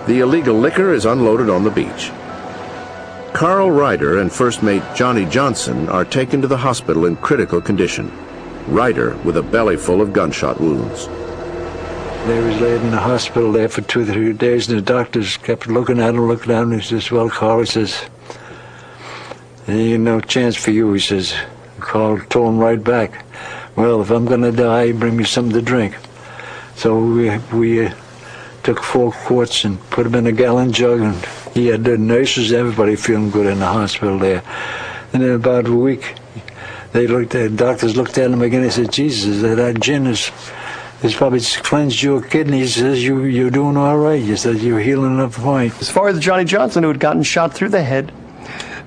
The illegal liquor is unloaded on the beach. Carl Ryder and first mate Johnny Johnson are taken to the hospital in critical condition. Ryder with a belly full of gunshot wounds. They was laid in the hospital there for 2 or 3 days, and the doctors kept looking at him, and he says, well, Carl, he says, there ain't no chance for you, he says. Carl told him right back, well, if I'm gonna die, bring me something to drink. So we took 4 quarts and put them in a gallon jug, and he had the nurses, everybody feeling good in the hospital there. And in about a week, the doctors looked at him again, they said, Jesus, that gin is probably cleansed your kidneys. He says, you're doing all right. He says, you're healing up fine. As far as Johnny Johnson, who had gotten shot through the head,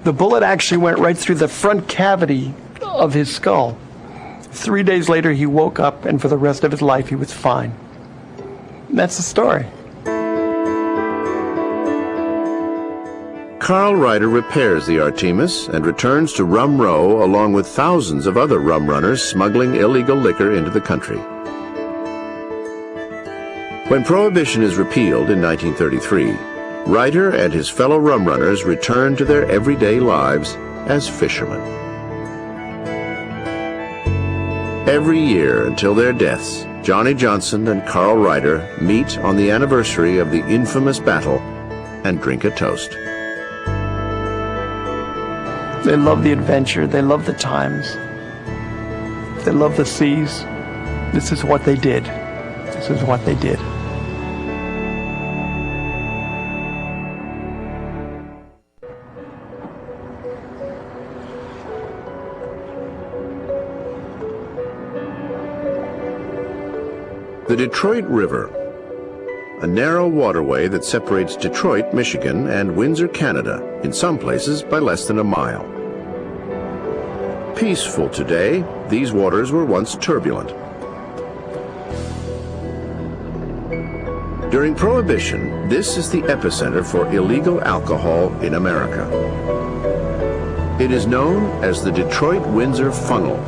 the bullet actually went right through the front cavity of his skull. 3 days later, he woke up, and for the rest of his life, he was fine. And that's the story. Carl Ryder repairs the Artemis and returns to Rum Row along with thousands of other rum runners smuggling illegal liquor into the country. When Prohibition is repealed in 1933, Ryder and his fellow rum runners return to their everyday lives as fishermen. Every year until their deaths, Johnny Johnson and Carl Ryder meet on the anniversary of the infamous battle and drink a toast. They love the adventure. They love the times. They love the seas. This is what they did. This is what they did. The Detroit River, a narrow waterway that separates Detroit, Michigan, and Windsor, Canada, in some places by less than a mile. Peaceful today, these waters were once turbulent. During Prohibition, this is the epicenter for illegal alcohol in America. It is known as the Detroit-Windsor Funnel.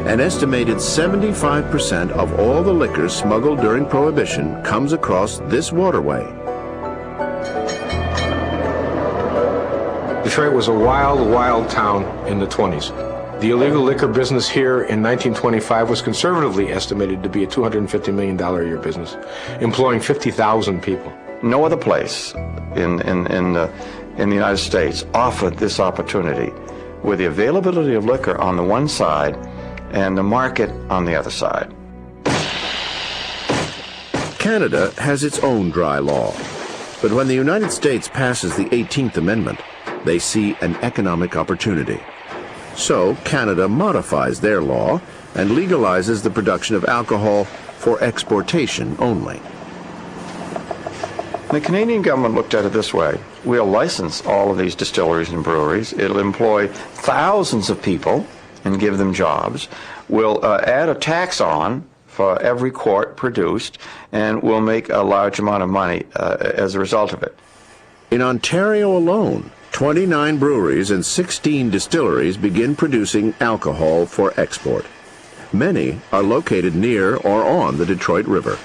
An estimated 75% of all the liquor smuggled during Prohibition comes across this waterway. Detroit was a wild, wild town in the 20s. The illegal liquor business here in 1925 was conservatively estimated to be a $250 million a year business, employing 50,000 people. No other place in the United States offered this opportunity with the availability of liquor on the one side and the market on the other side. Canada has its own dry law, but when the United States passes the 18th Amendment, they see an economic opportunity. So Canada modifies their law and legalizes the production of alcohol for exportation only. The Canadian government looked at it this way. We'll license all of these distilleries and breweries. It'll employ thousands of people and give them jobs. We'll add a tax on for every quart produced, and we'll make a large amount of money as a result of it. In Ontario alone, 29 breweries and 16 distilleries begin producing alcohol for export. Many are located near or on the Detroit River.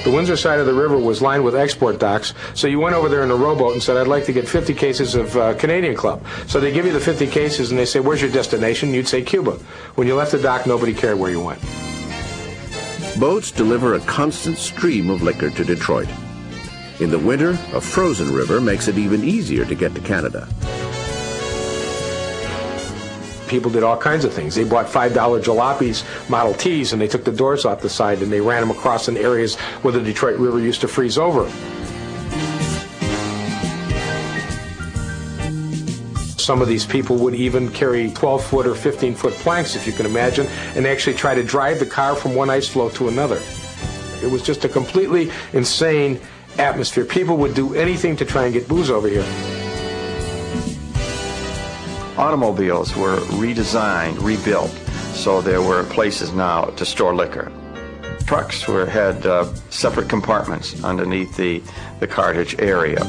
The Windsor side of the river was lined with export docks, so you went over there in a rowboat and said, I'd like to get 50 cases of Canadian Club. So they give you the 50 cases and they say, where's your destination? You'd say Cuba. When you left the dock, nobody cared where you went. Boats deliver a constant stream of liquor to Detroit. In the winter, a frozen river makes it even easier to get to Canada. People did all kinds of things. They bought $5 jalopies, Model Ts, and they took the doors off the side and they ran them across in areas where the Detroit River used to freeze over. Some of these people would even carry 12-foot or 15-foot planks, if you can imagine, and actually try to drive the car from one ice floe to another. It was just a completely insane atmosphere. People would do anything to try and get booze over here. Automobiles were redesigned, rebuilt, so there were places now to store liquor. Trucks had separate compartments underneath the cartage area.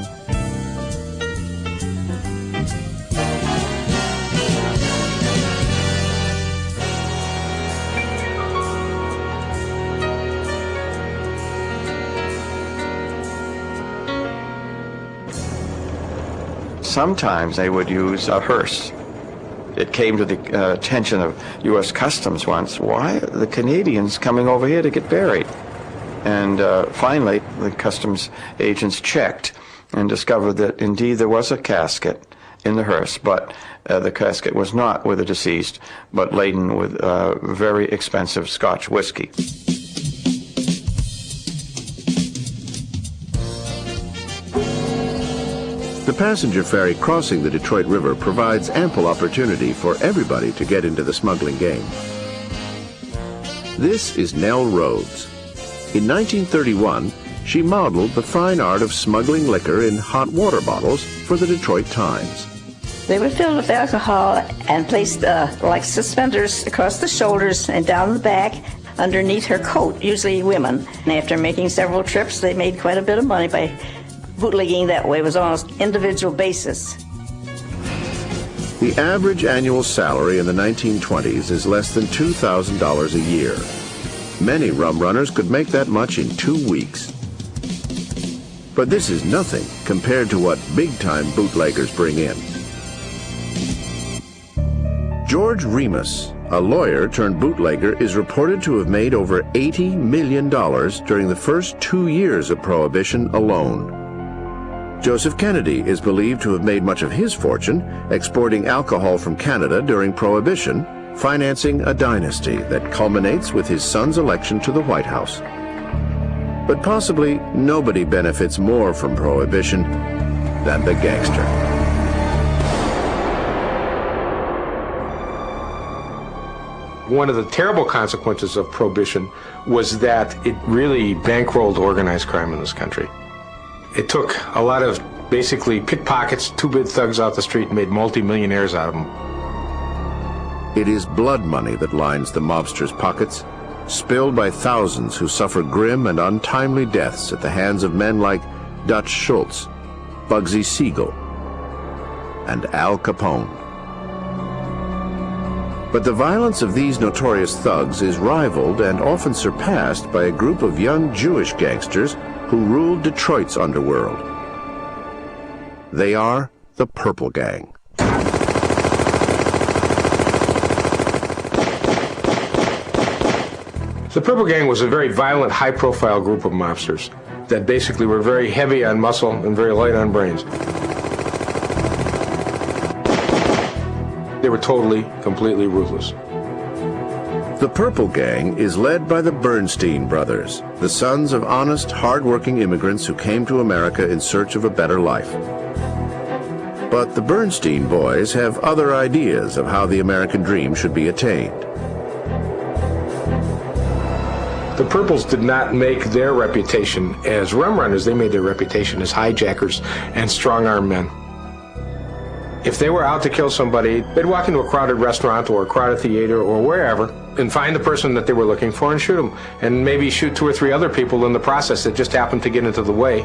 sometimes they would use a hearse. It came to the attention of U.S. Customs once, why are the Canadians coming over here to get buried? And finally, the customs agents checked and discovered that indeed there was a casket in the hearse, but the casket was not with the deceased, but laden with very expensive Scotch whiskey. The passenger ferry crossing the Detroit River provides ample opportunity for everybody to get into the smuggling game. This is Nell Rhodes. In 1931, she modeled the fine art of smuggling liquor in hot water bottles for the Detroit Times. They were filled with alcohol and placed like suspenders across the shoulders and down the back underneath her coat, usually women. And after making several trips, they made quite a bit of money by bootlegging that way. It was on an individual basis. The average annual salary in the 1920s is less than $2,000 a year. Many rum runners could make that much in 2 weeks. But this is nothing compared to what big-time bootleggers bring in. George Remus, a lawyer turned bootlegger, is reported to have made over $80 million during the first 2 years of Prohibition alone. Joseph Kennedy is believed to have made much of his fortune exporting alcohol from Canada during Prohibition, financing a dynasty that culminates with his son's election to the White House. But possibly nobody benefits more from Prohibition than the gangster. One of the terrible consequences of Prohibition was that it really bankrolled organized crime in this country. It took a lot of basically pickpockets, two-bit thugs out the street and made multi-millionaires out of them. It is blood money that lines the mobsters' pockets, spilled by thousands who suffer grim and untimely deaths at the hands of men like Dutch Schultz, Bugsy Siegel, and Al Capone. But the violence of these notorious thugs is rivaled and often surpassed by a group of young Jewish gangsters who ruled Detroit's underworld. They are the Purple Gang. The Purple Gang was a very violent, high-profile group of mobsters that basically were very heavy on muscle and very light on brains. They were totally, completely ruthless. The Purple Gang is led by the Bernstein brothers, the sons of honest, hard-working immigrants who came to America in search of a better life. But the Bernstein boys have other ideas of how the American dream should be attained. The Purples did not make their reputation as rum runners, they made their reputation as hijackers and strong-arm men. If they were out to kill somebody, they'd walk into a crowded restaurant or a crowded theater or wherever and find the person that they were looking for and shoot them, and maybe shoot 2 or 3 other people in the process that just happened to get into the way.